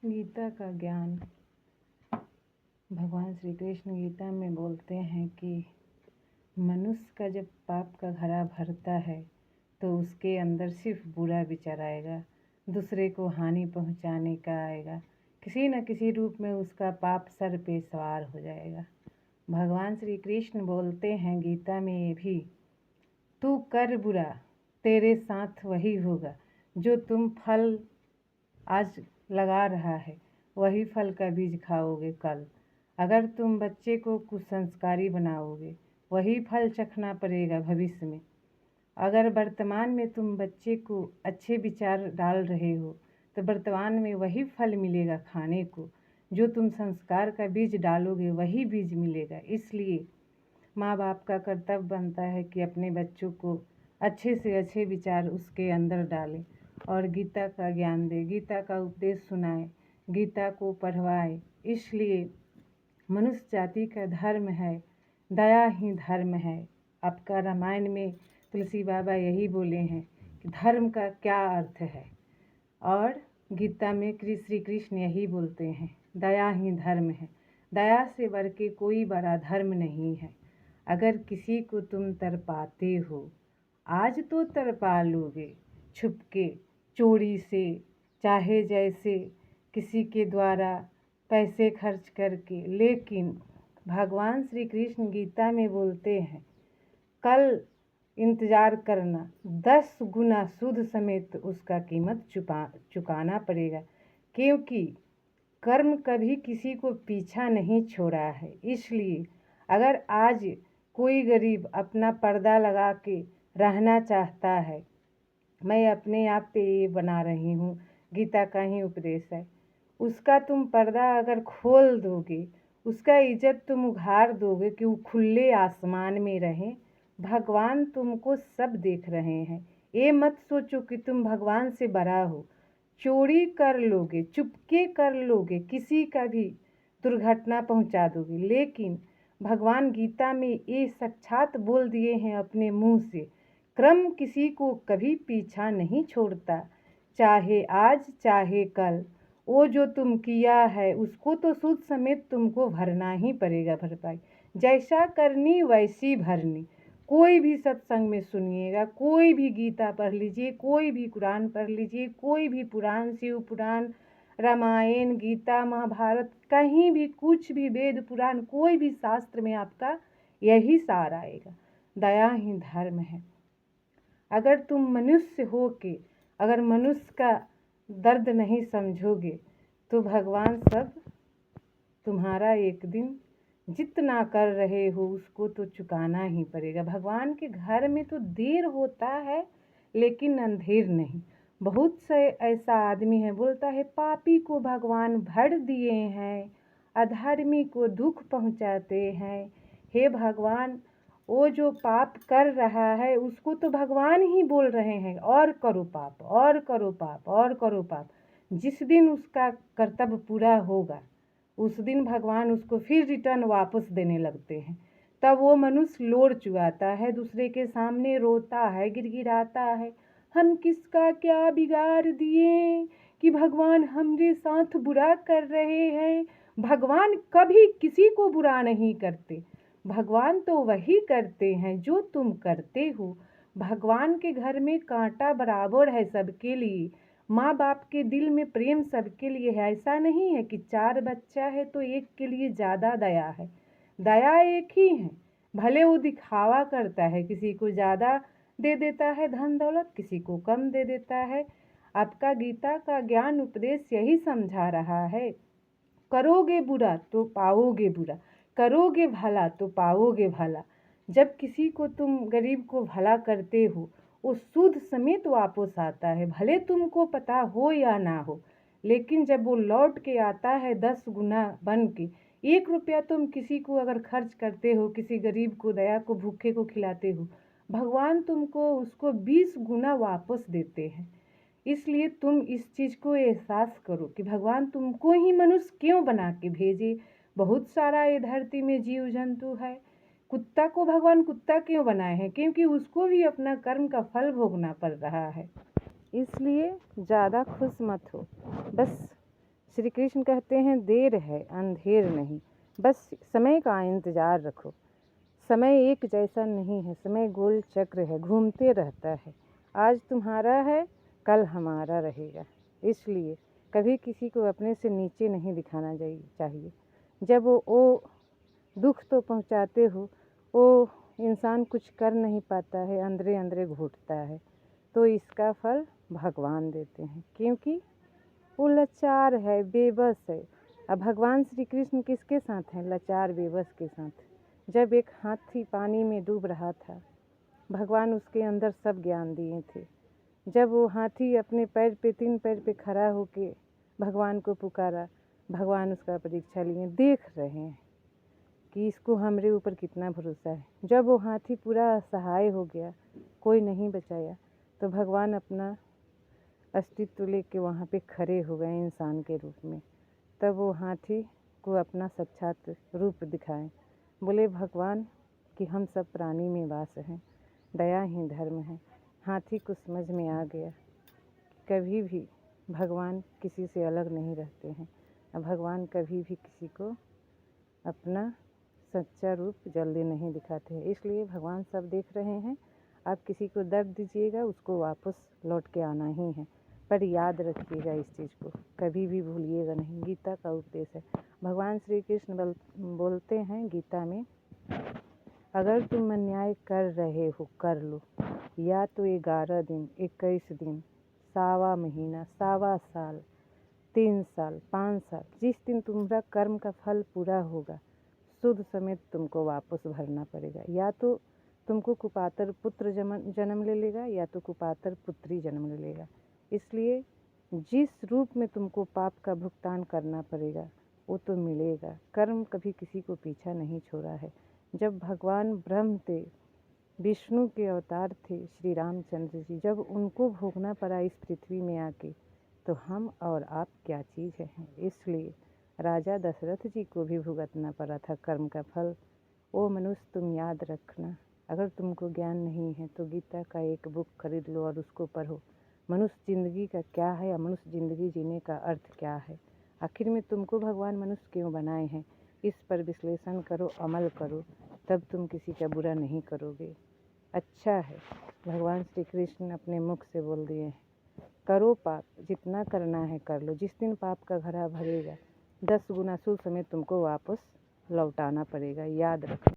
गीता का ज्ञान। भगवान श्री कृष्ण गीता में बोलते हैं कि मनुष्य का जब पाप का घड़ा भरता है तो उसके अंदर सिर्फ बुरा विचार आएगा, दूसरे को हानि पहुंचाने का आएगा, किसी न किसी रूप में उसका पाप सर पे सवार हो जाएगा। भगवान श्री कृष्ण बोलते हैं गीता में ये भी, तू कर बुरा तेरे साथ वही होगा, जो तुम फल आज लगा रहा है वही फल का बीज खाओगे कल। अगर तुम बच्चे को कुछ संस्कारी बनाओगे वही फल चखना पड़ेगा भविष्य में। अगर वर्तमान में तुम बच्चे को अच्छे विचार डाल रहे हो तो वर्तमान में वही फल मिलेगा खाने को, जो तुम संस्कार का बीज डालोगे वही बीज मिलेगा। इसलिए माँ बाप का कर्तव्य बनता है कि अपने बच्चों को अच्छे से अच्छे विचार उसके अंदर डालें और गीता का ज्ञान दे, गीता का उपदेश सुनाए, गीता को पढ़वाए। इसलिए मनुष्य जाति का धर्म है, दया ही धर्म है। आपका रामायण में तुलसी बाबा यही बोले हैं कि धर्म का क्या अर्थ है, और गीता में श्री कृष्ण यही बोलते हैं, दया ही धर्म है। दया से बढ़ के कोई बड़ा धर्म नहीं है। अगर किसी को तुम तरपाते हो, आज तो तरपा लोगे छुपके, चोरी से, चाहे जैसे किसी के द्वारा पैसे खर्च करके, लेकिन भगवान श्री कृष्ण गीता में बोलते हैं कल इंतज़ार करना, 10 गुना सूद समेत उसका कीमत चुकाना पड़ेगा, क्योंकि कर्म कभी किसी को पीछा नहीं छोड़ा है। इसलिए अगर आज कोई गरीब अपना पर्दा लगा के रहना चाहता है, मैं अपने आप पे ये बना रही हूँ, गीता का ही उपदेश है, उसका तुम पर्दा अगर खोल दोगे, उसका इज्जत तुम उघाड़ दोगे कि वो खुले आसमान में रहें, भगवान तुमको सब देख रहे हैं। ये मत सोचो कि तुम भगवान से बड़ा हो। चोरी कर लोगे, चुपके कर लोगे, किसी का भी दुर्घटना पहुंचा दोगे, लेकिन भगवान गीता में ये साक्षात बोल दिए हैं अपने मुंह से, क्रम किसी को कभी पीछा नहीं छोड़ता, चाहे आज चाहे कल। वो जो तुम किया है उसको तो सूद समेत तुमको भरना ही पड़ेगा भरपाई। जैसा करनी वैसी भरनी। कोई भी सत्संग में सुनिएगा, कोई भी गीता पढ़ लीजिए, कोई भी कुरान पढ़ लीजिए, कोई भी पुराण, शिव पुराण, रामायण, गीता, महाभारत, कहीं भी कुछ भी वेद पुराण, कोई भी शास्त्र में आपका यही सार आएगा, दया ही धर्म है। अगर तुम मनुष्य हो के अगर मनुष्य का दर्द नहीं समझोगे तो भगवान सब तुम्हारा एक दिन जितना कर रहे हो उसको तो चुकाना ही पड़ेगा। भगवान के घर में तो देर होता है लेकिन अंधेर नहीं। बहुत से ऐसा आदमी है बोलता है पापी को भगवान भर दिए हैं, अधर्मी को दुख पहुंचाते हैं। हे भगवान, वो जो पाप कर रहा है उसको तो भगवान ही बोल रहे हैं और करो पाप, और करो पाप, और करो पाप। जिस दिन उसका कर्तव्य पूरा होगा उस दिन भगवान उसको फिर रिटर्न वापस देने लगते हैं। तब वो मनुष्य लोर चुआता है, दूसरे के सामने रोता है, गिड़गिड़ाता है, हम किसका क्या बिगाड़ दिए कि भगवान हमारे साथ बुरा कर रहे हैं। भगवान कभी किसी को बुरा नहीं करते, भगवान तो वही करते हैं जो तुम करते हो। भगवान के घर में कांटा बराबर है सबके लिए, माँ बाप के दिल में प्रेम सबके लिए है। ऐसा नहीं है कि 4 बच्चा है तो एक के लिए ज़्यादा दया है, दया एक ही है। भले वो दिखावा करता है, किसी को ज़्यादा दे देता है धन दौलत, किसी को कम दे देता है। आपका गीता का ज्ञान उपदेश यही समझा रहा है, करोगे बुरा तो पाओगे बुरा, करोगे भला तो पाओगे भला। जब किसी को तुम गरीब को भला करते हो वो सूद समेत वापस आता है, भले तुमको पता हो या ना हो, लेकिन जब वो लौट के आता है 10 गुना बन के। 1 रुपया तुम किसी को अगर खर्च करते हो, किसी गरीब को, दया को, भूखे को खिलाते हो, भगवान तुमको उसको 20 गुना वापस देते हैं। इसलिए तुम इस चीज़ को एहसास करो कि भगवान तुमको ही मनुष्य क्यों बना के भेजे। बहुत सारा ये धरती में जीव जंतु है, कुत्ता को भगवान कुत्ता क्यों बनाए हैं, क्योंकि उसको भी अपना कर्म का फल भोगना पड़ रहा है। इसलिए ज़्यादा खुश मत हो, बस श्री कृष्ण कहते हैं देर है अंधेर नहीं, बस समय का इंतज़ार रखो। समय एक जैसा नहीं है, समय गोल चक्र है, घूमते रहता है। आज तुम्हारा है कल हमारा रहेगा। इसलिए कभी किसी को अपने से नीचे नहीं दिखाना चाहिए। जब वो दुख तो पहुंचाते हो, वो इंसान कुछ कर नहीं पाता है, अंदरे अंदरे घुटता है, तो इसका फल भगवान देते हैं, क्योंकि वो लाचार है, बेबस है। अब भगवान श्री कृष्ण किसके साथ हैं? लाचार बेबस के साथ। जब एक हाथी पानी में डूब रहा था, भगवान उसके अंदर सब ज्ञान दिए थे। जब वो हाथी अपने पैर पे 3 पैर पे खड़ा होके भगवान को पुकारा, भगवान उसका परीक्षा लिए, देख रहे हैं कि इसको हमरे ऊपर कितना भरोसा है। जब वो हाथी पूरा असहाय हो गया, कोई नहीं बचाया, तो भगवान अपना अस्तित्व लेके वहाँ पे खड़े हो गए इंसान के रूप में। तब वो हाथी को अपना साक्षात रूप दिखाए, बोले भगवान कि हम सब प्राणी में वास हैं, दया ही धर्म है। हाथी को समझ में आ गया कि कभी भी भगवान किसी से अलग नहीं रहते हैं, भगवान कभी भी किसी को अपना सच्चा रूप जल्दी नहीं दिखाते हैं। इसलिए भगवान सब देख रहे हैं। आप किसी को दर्द दीजिएगा, उसको वापस लौट के आना ही है, पर याद रखिएगा इस चीज़ को, कभी भी भूलिएगा नहीं। गीता का उपदेश है। भगवान श्री कृष्ण बोलते हैं गीता में, अगर तुम अन्याय कर रहे हो कर लो, या तो 11 दिन, 21 दिन, 1.25 महीना, 1.25 साल, 3 साल, 5 साल, जिस दिन तुम्हारा कर्म का फल पूरा होगा, शुद्ध समेत तुमको वापस भरना पड़ेगा। या तो तुमको कुपात्र पुत्र जन्म ले लेगा, या तो कुपात्र पुत्री जन्म ले लेगा। इसलिए जिस रूप में तुमको पाप का भुगतान करना पड़ेगा वो तो मिलेगा। कर्म कभी किसी को पीछा नहीं छोड़ा है। जब भगवान ब्रह्म थे, विष्णु के अवतार थे श्री रामचंद्र जी, जब उनको भोगना पड़ा इस पृथ्वी में आके, तो हम और आप क्या चीज़ हैं। इसलिए राजा दशरथ जी को भी भुगतना पड़ा था कर्म का फल। ओ मनुष्य, तुम याद रखना, अगर तुमको ज्ञान नहीं है तो गीता का एक बुक खरीद लो और उसको पढ़ो। मनुष्य ज़िंदगी का क्या है या मनुष्य ज़िंदगी जीने का अर्थ क्या है, आखिर में तुमको भगवान मनुष्य क्यों बनाए हैं, इस पर विश्लेषण करो, अमल करो, तब तुम किसी का बुरा नहीं करोगे। अच्छा है, भगवान श्री कृष्ण अपने मुख से बोल दिए हैं, करो पाप, जितना करना है कर लो। जिस दिन पाप का घड़ा भरेगा, 10 गुना सूद समेत तुमको वापस लौटाना पड़ेगा, याद रखो।